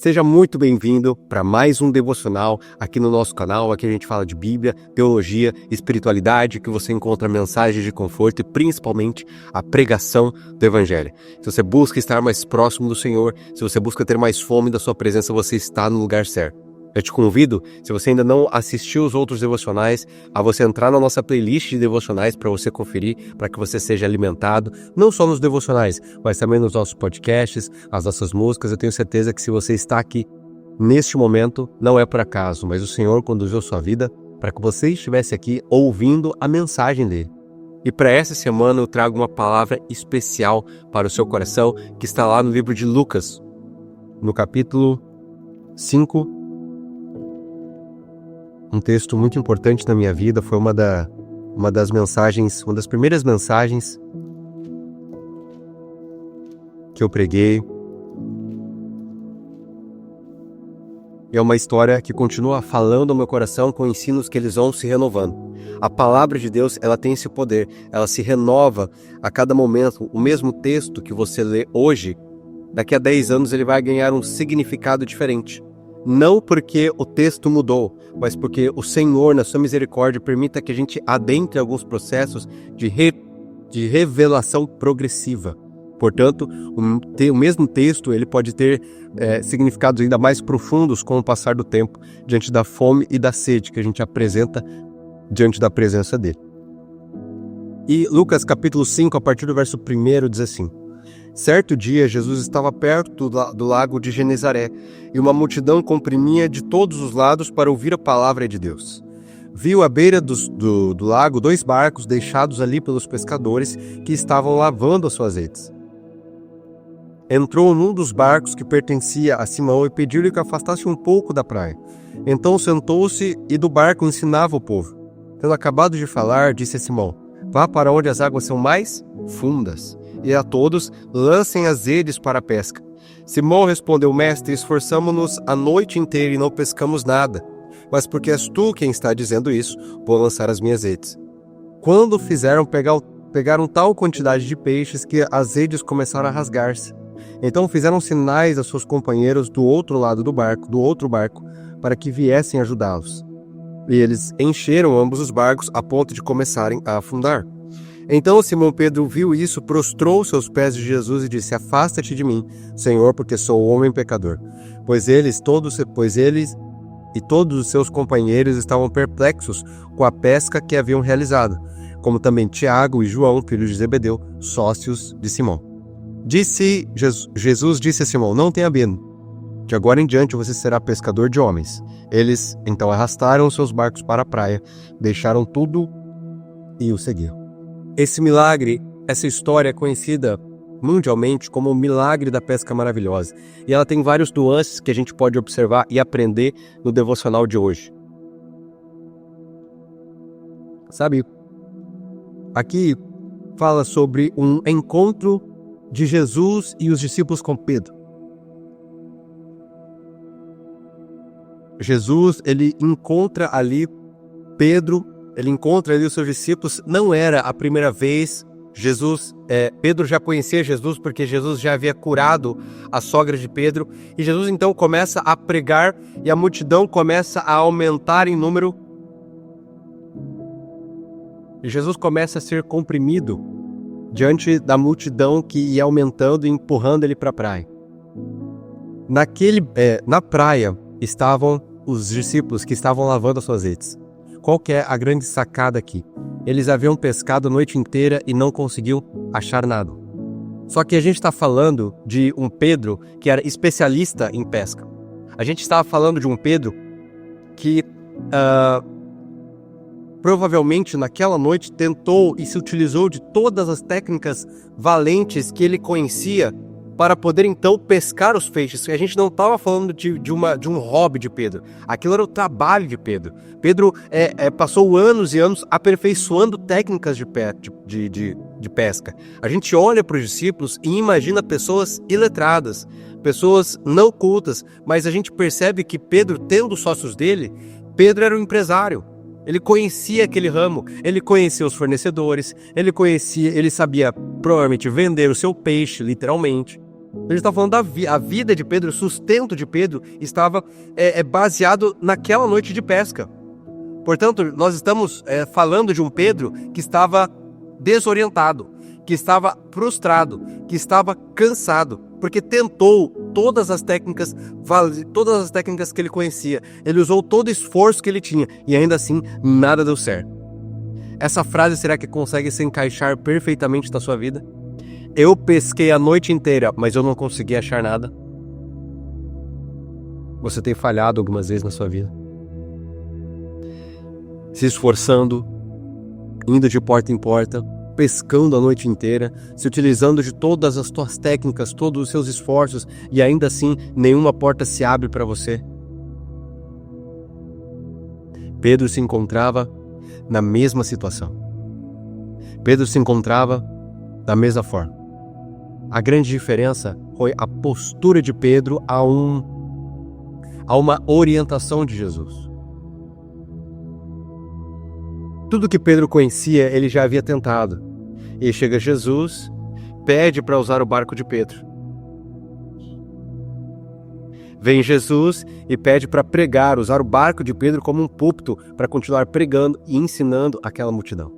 Seja muito bem-vindo para mais um devocional aqui no nosso canal. Aqui a gente fala de Bíblia, teologia, espiritualidade, que você encontra mensagens de conforto e principalmente a pregação do Evangelho. Se você busca estar mais próximo do Senhor, se você busca ter mais fome da sua presença, você está no lugar certo. Eu te convido, se você ainda não assistiu os outros devocionais, a você entrar na nossa playlist de devocionais para você conferir, para que você seja alimentado, não só nos devocionais, mas também nos nossos podcasts, as nossas músicas. Eu tenho certeza que se você está aqui neste momento, não é por acaso, mas o Senhor conduziu sua vida para que você estivesse aqui ouvindo a mensagem dele. E para essa semana eu trago uma palavra especial para o seu coração, que está lá no livro de Lucas, no capítulo 5. Um texto muito importante na minha vida, foi uma das primeiras mensagens que eu preguei. É uma história que continua falando ao meu coração com ensinos que eles vão se renovando. A palavra de Deus, ela tem esse poder, ela se renova a cada momento. O mesmo texto que você lê hoje, daqui a 10 anos ele vai ganhar um significado diferente. Não porque o texto mudou, mas porque o Senhor, na sua misericórdia, permita que a gente adentre alguns processos de revelação progressiva. Portanto, o mesmo texto ele pode ter significados ainda mais profundos com o passar do tempo, diante da fome e da sede que a gente apresenta diante da presença dele. E Lucas capítulo 5, a partir do verso 1, diz assim: Certo dia, Jesus estava perto do lago de Genezaré, e uma multidão comprimia de todos os lados para ouvir a palavra de Deus. Viu à beira do lago 2 barcos deixados ali pelos pescadores que estavam lavando as suas redes. Entrou num dos barcos que pertencia a Simão e pediu-lhe que afastasse um pouco da praia. Então sentou-se e do barco ensinava o povo. Tendo acabado de falar, disse a Simão: Vá para onde as águas são mais fundas, e a todos lancem as redes para a pesca. Simão respondeu: Mestre, esforçamo-nos a noite inteira e não pescamos nada. Mas porque és tu quem está dizendo isso, vou lançar as minhas redes. Quando fizeram, pegaram tal quantidade de peixes que as redes começaram a rasgar-se. Então fizeram sinais a seus companheiros do outro lado do outro barco, para que viessem ajudá-los. E eles encheram ambos os barcos a ponto de começarem a afundar. Então Simão Pedro viu isso, prostrou-se aos pés de Jesus e disse: Afasta-te de mim, Senhor, porque sou homem pecador. Pois ele e todos os seus companheiros estavam perplexos com a pesca que haviam realizado, como também Tiago e João, filhos de Zebedeu, sócios de Simão. Jesus disse a Simão: Não tenha medo. De agora em diante você será pescador de homens. Eles então arrastaram seus barcos para a praia, deixaram tudo e o seguiram. Esse milagre, essa história é conhecida mundialmente como o milagre da pesca maravilhosa. E ela tem vários nuances que a gente pode observar e aprender no devocional de hoje. Sabe, aqui fala sobre um encontro de Jesus e os discípulos com Pedro. Jesus, ele encontra ali Pedro, ele encontra ali os seus discípulos. Não era a primeira vez. Pedro já conhecia Jesus, porque Jesus já havia curado a sogra de Pedro. E Jesus então começa a pregar e a multidão começa a aumentar em número. E Jesus começa a ser comprimido diante da multidão que ia aumentando e empurrando ele para a praia. Na praia estavam os discípulos que estavam lavando as suas redes. Qual que é a grande sacada aqui? Eles haviam pescado a noite inteira e não conseguiam achar nada. Só que a gente está falando de um Pedro que era especialista em pesca. A gente estava falando de um Pedro que provavelmente naquela noite tentou e se utilizou de todas as técnicas valentes que ele conhecia para poder então pescar os peixes. A gente não estava falando de um hobby de Pedro. Aquilo era o trabalho de Pedro. Pedro passou anos e anos aperfeiçoando técnicas de pesca. A gente olha para os discípulos e imagina pessoas iletradas, pessoas não cultas, mas a gente percebe que Pedro, tendo sócios dele, Pedro era um empresário. Ele conhecia aquele ramo, ele conhecia os fornecedores, ele sabia provavelmente vender o seu peixe, literalmente. A gente está falando a vida de Pedro, o sustento de Pedro estava baseado naquela noite de pesca. Portanto, nós estamos falando de um Pedro que estava desorientado, que estava frustrado, que estava cansado, porque tentou todas as técnicas que ele conhecia. Ele usou todo o esforço que ele tinha e ainda assim nada deu certo. Essa frase será que consegue se encaixar perfeitamente na sua vida? Eu pesquei a noite inteira, mas eu não consegui achar nada. Você tem falhado algumas vezes na sua vida? Se esforçando, indo de porta em porta, pescando a noite inteira, se utilizando de todas as tuas técnicas, todos os seus esforços, e ainda assim nenhuma porta se abre para você. Pedro se encontrava na mesma situação. Pedro se encontrava da mesma forma. A grande diferença foi a postura de Pedro a uma orientação de Jesus. Tudo que Pedro conhecia, ele já havia tentado. E chega Jesus, pede para usar o barco de Pedro. Vem Jesus e pede para pregar, usar o barco de Pedro como um púlpito para continuar pregando e ensinando aquela multidão.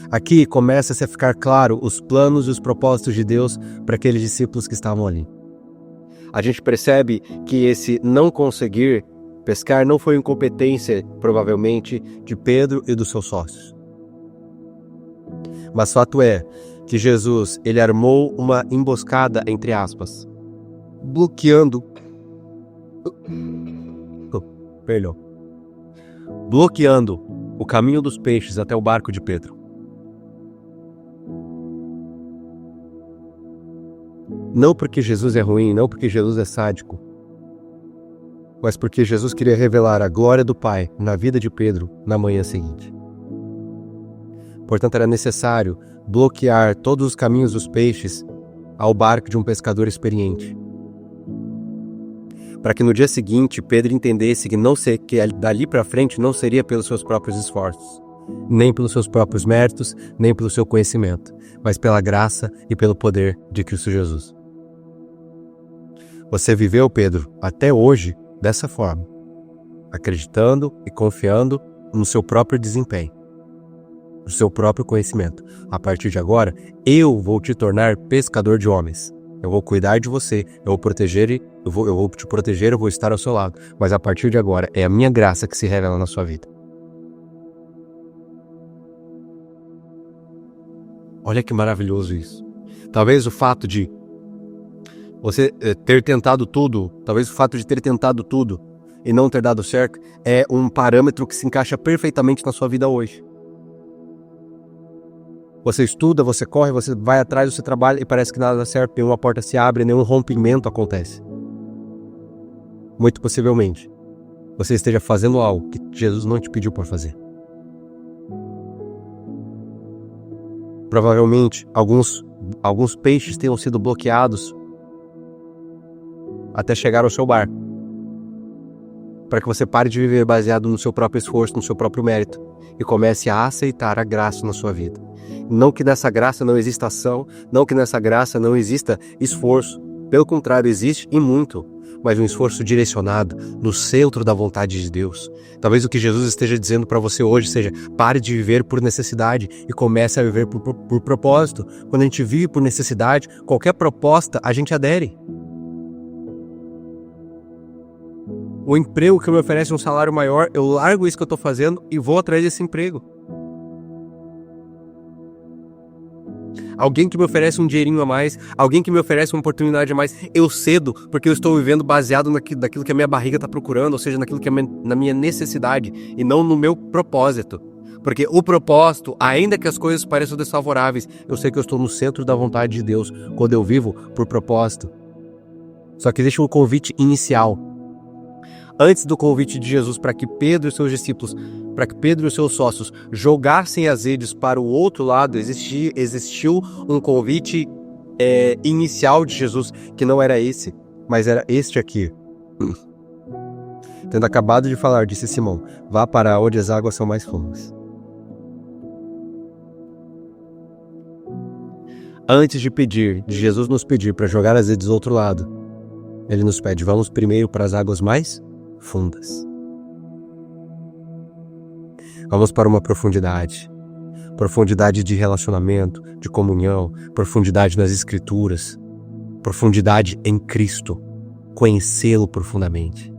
Aqui começa a ficar claro os planos e os propósitos de Deus para aqueles discípulos que estavam ali. A gente percebe que esse não conseguir pescar não foi incompetência, provavelmente, de Pedro e dos seus sócios. Mas fato é que Jesus, ele armou uma emboscada, entre aspas, bloqueando o caminho dos peixes até o barco de Pedro. Não porque Jesus é ruim, não porque Jesus é sádico, mas porque Jesus queria revelar a glória do Pai na vida de Pedro na manhã seguinte. Portanto, era necessário bloquear todos os caminhos dos peixes ao barco de um pescador experiente, para que no dia seguinte Pedro entendesse que dali para frente não seria pelos seus próprios esforços, nem pelos seus próprios méritos, nem pelo seu conhecimento, mas pela graça e pelo poder de Cristo Jesus. Você viveu, Pedro, até hoje dessa forma, acreditando e confiando no seu próprio desempenho, no seu próprio conhecimento. A partir de agora, eu vou te tornar pescador de homens. Eu vou cuidar de você, eu vou te proteger, eu vou estar ao seu lado. Mas a partir de agora, é a minha graça que se revela na sua vida. Olha que maravilhoso isso. Talvez o fato de você ter tentado tudo, e não ter dado certo, é um parâmetro que se encaixa perfeitamente na sua vida hoje. Você estuda, você corre, você vai atrás, você trabalha e parece que nada dá certo, nenhuma porta se abre, nenhum rompimento acontece. Muito possivelmente, você esteja fazendo algo que Jesus não te pediu para fazer. Provavelmente, alguns peixes tenham sido bloqueados até chegar ao seu barco, para que você pare de viver baseado no seu próprio esforço, no seu próprio mérito, e comece a aceitar a graça na sua vida. Não que nessa graça não exista ação, não que nessa graça não exista esforço, pelo contrário, existe e muito, mas um esforço direcionado no centro da vontade de Deus. Talvez o que Jesus esteja dizendo para você hoje seja: pare de viver por necessidade e comece a viver por propósito. Quando a gente vive por necessidade, qualquer proposta a gente adere. O emprego que me oferece um salário maior, eu largo isso que eu estou fazendo e vou atrás desse emprego. Alguém que me oferece um dinheirinho a mais, alguém que me oferece uma oportunidade a mais, eu cedo, porque eu estou vivendo baseado naquilo que a minha barriga está procurando, ou seja, naquilo que na minha necessidade, e não no meu propósito. Porque o propósito, ainda que as coisas pareçam desfavoráveis, eu sei que eu estou no centro da vontade de Deus, quando eu vivo por propósito. Só que existe um convite inicial. Antes do convite de Jesus para que Pedro e seus discípulos, para que Pedro e seus sócios jogassem as redes para o outro lado, existiu um convite inicial de Jesus, que não era esse, mas era este aqui. Tendo acabado de falar, disse Simão: vá para onde as águas são mais fundas. Antes de Jesus nos pedir para jogar as redes do outro lado, ele nos pede, vamos primeiro para as águas mais fundas. Vamos para uma profundidade de relacionamento, de comunhão, profundidade nas Escrituras, profundidade em Cristo, conhecê-lo profundamente.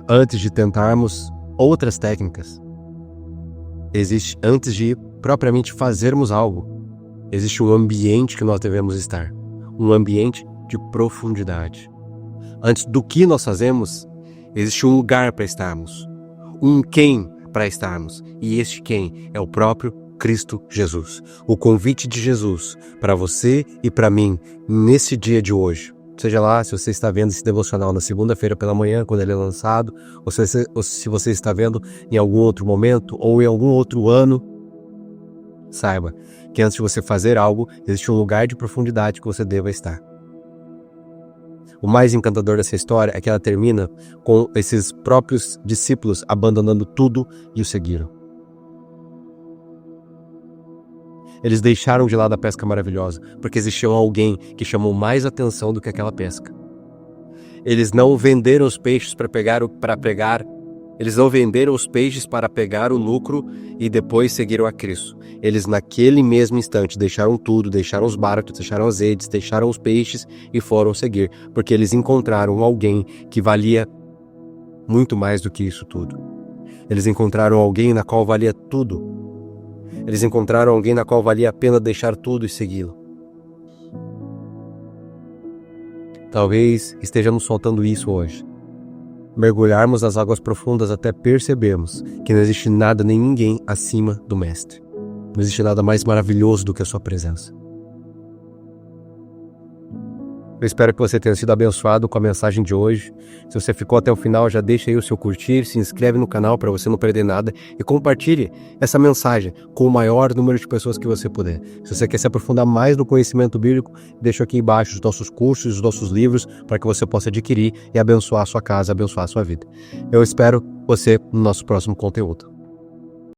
Antes de tentarmos outras técnicas, antes de propriamente fazermos algo, existe um ambiente que nós devemos estar, um ambiente de profundidade. Antes do que nós fazemos, existe um lugar para estarmos, um quem para estarmos, e este quem é o próprio Cristo Jesus. O convite de Jesus para você e para mim nesse dia de hoje, seja lá se você está vendo esse devocional na segunda-feira pela manhã, quando ele é lançado, ou se você está vendo em algum outro momento ou em algum outro ano, saiba que antes de você fazer algo, existe um lugar de profundidade que você deva estar. O mais encantador dessa história é que ela termina com esses próprios discípulos abandonando tudo e o seguiram. Eles deixaram de lado a pesca maravilhosa, porque existia alguém que chamou mais atenção do que aquela pesca. Eles não venderam os peixes eles não venderam os peixes para pegar o lucro e depois seguiram a Cristo. Eles naquele mesmo instante deixaram tudo, deixaram os barcos, deixaram as redes, deixaram os peixes e foram seguir, porque eles encontraram alguém que valia muito mais do que isso tudo. Eles encontraram alguém na qual valia tudo. Eles encontraram alguém na qual valia a pena deixar tudo e segui-lo. Talvez estejamos faltando isso hoje. Mergulharmos nas águas profundas até percebermos que não existe nada nem ninguém acima do Mestre. Não existe nada mais maravilhoso do que a sua presença. Eu espero que você tenha sido abençoado com a mensagem de hoje. Se você ficou até o final, já deixa aí o seu curtir, se inscreve no canal para você não perder nada e compartilhe essa mensagem com o maior número de pessoas que você puder. Se você quer se aprofundar mais no conhecimento bíblico, deixa aqui embaixo os nossos cursos, os nossos livros, para que você possa adquirir e abençoar a sua casa, abençoar a sua vida. Eu espero você no nosso próximo conteúdo.